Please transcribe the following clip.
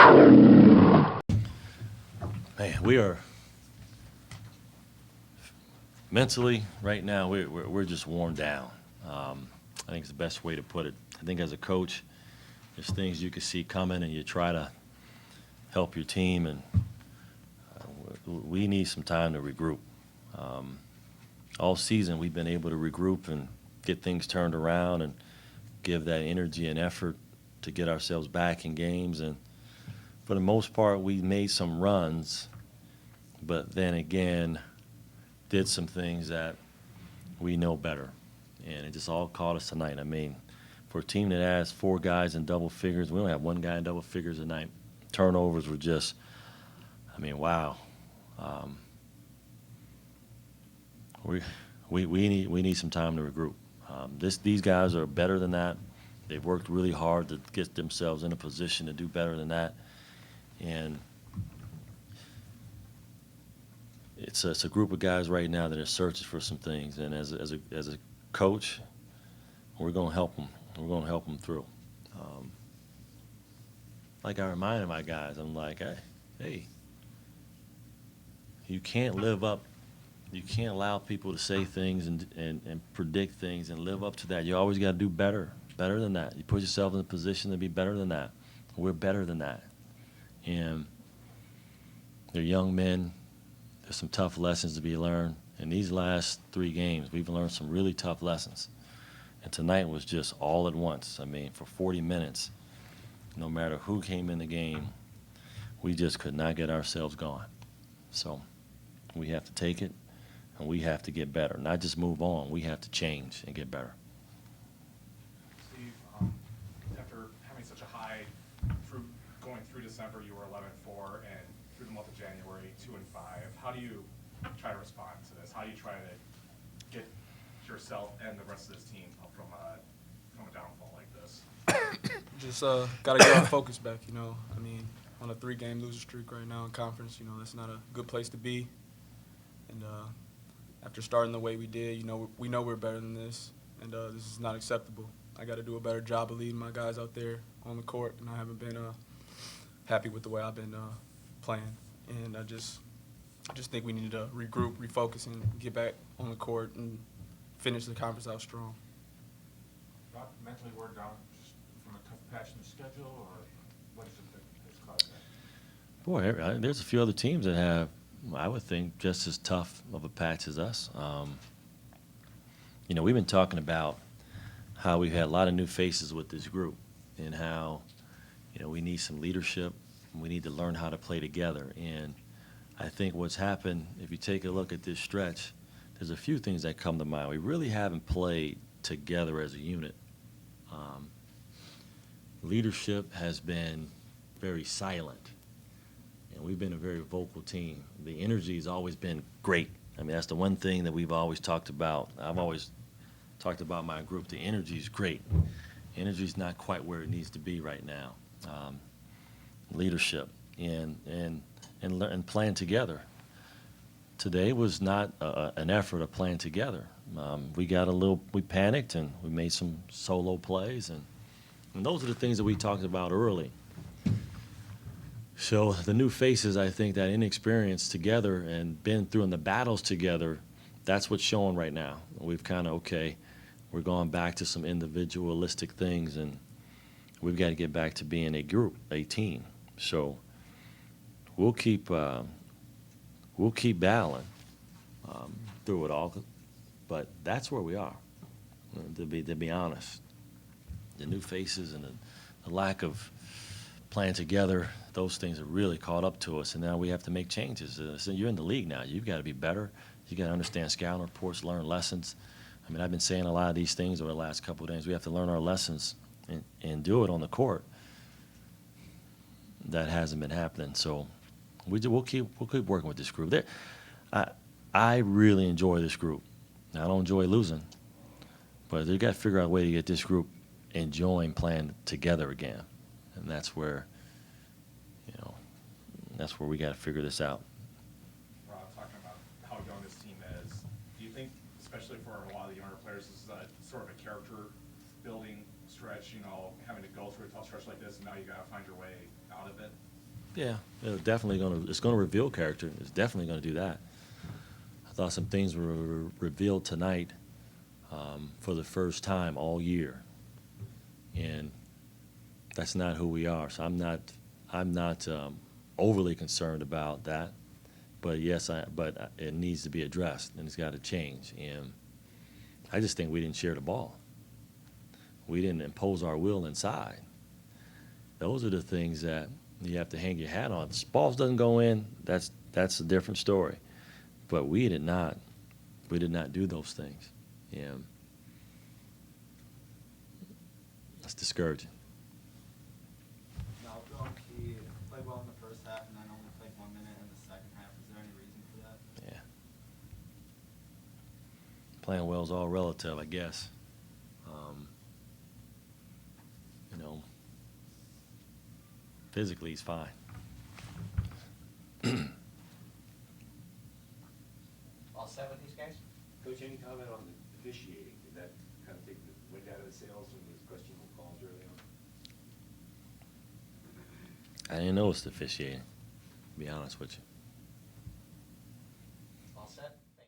Man, we are mentally right now. We're just worn down. I think it's the best way to put it. I think as a coach, there's things you can see coming, and you try to help your team. And we need some time to regroup. All season, we've been able to regroup and get things turned around and give that energy and effort to get ourselves back in games. And for the most part, we made some runs, but then again, did some things that we know better. And it just all caught us tonight. I mean, for a team that has 4 guys in double figures, we only have 1 guy in double figures tonight. Turnovers were just, I mean, wow. We need some time to regroup. These guys are better than that. They've worked really hard to get themselves in a position to do better than that. And it's a group of guys right now that are searching for some things. And as a coach, we're going to help them. We're going to help them through. Like I reminded my guys, I'm like, hey, you can't live up. You can't allow people to say things and predict things and live up to that. You always got to do better than that. You put yourself in a position to be better than that. We're better than that. And they're young men. There's some tough lessons to be learned. In these last 3 games, we've learned some really tough lessons. And tonight was just all at once. I mean, for 40 minutes, no matter who came in the game, we just could not get ourselves going. So we have to take it, and we have to get better. Not just move on. We have to change and get better. Steve, after having such a high going through December, you were 11-4, and through the month of January, 2-5. How do you try to respond to this? How do you try to get yourself and the rest of this team up from a downfall like this? Just got to get our focus back, you know. I mean, on a 3-game losing streak right now in conference, you know, that's not a good place to be. And after starting the way we did, you know, we know we're better than this, and this is not acceptable. I got to do a better job of leading my guys out there on the court, and I haven't been happy with the way I've been playing. And I just think we need to regroup, refocus, and get back on the court and finish the conference out strong. Not mentally worn down just from a tough patch in the schedule, or what is it that has caused that? Boy, there's a few other teams that have, I would think, just as tough of a patch as us. You know, we've been talking about how we've had a lot of new faces with this group and how, you know, we need some leadership. We need to learn how to play together. And I think what's happened, if you take a look at this stretch, there's a few things that come to mind. We really haven't played together as a unit. Leadership has been very silent, and we've been a very vocal team. The energy has always been great. I mean, that's the one thing that we've always talked about. I've always talked about my group. The energy is great. Energy is not quite where it needs to be right now. Leadership and playing together. Today was not an effort of playing together. We panicked and we made some solo plays, and those are the things that we talked about early. So the new faces, I think that inexperience together and been through in the battles together, that's what's showing right now. We've kind of, we're going back to some individualistic things, and we've got to get back to being a group, a team. So we'll keep battling through it all, but that's where we are. To be honest, the new faces and the lack of playing together, those things have really caught up to us, and now we have to make changes. So you're in the league now. You've got to be better. You got to understand scouting reports, learn lessons. I mean, I've been saying a lot of these things over the last couple of days. We have to learn our lessons and do it on the court. That hasn't been happening, so we'll keep working with this group. I really enjoy this group. I don't enjoy losing, but they've got to figure out a way to get this group enjoying playing together again, and that's where we got to figure this out. Rob, talking about how young this team is, do you think, especially for a lot of the younger players, this is sort of a character-building stretch, you know, having to go through a tough stretch like this, and now you got to find your way out of it? Yeah, it's gonna reveal character. It's definitely gonna do that. I thought some things were revealed tonight for the first time all year, and that's not who we are. So I'm not overly concerned about that. But yes, but it needs to be addressed, and it's got to change. And I just think we didn't share the ball. We didn't impose our will inside. Those are the things that you have to hang your hat on. If the balls doesn't go in, that's a different story. But we did not do those things. And that's discouraging. Now, he played well in the first half and then only played 1 minute in the second half. Is there any reason for that? Yeah. Playing well is all relative, I guess. You know, physically he's fine. All set with these guys? Coach, any comment on the officiating? Did that kind of take the wind out of the sails from these questionable calls early on? I didn't notice the officiating, to be honest with you.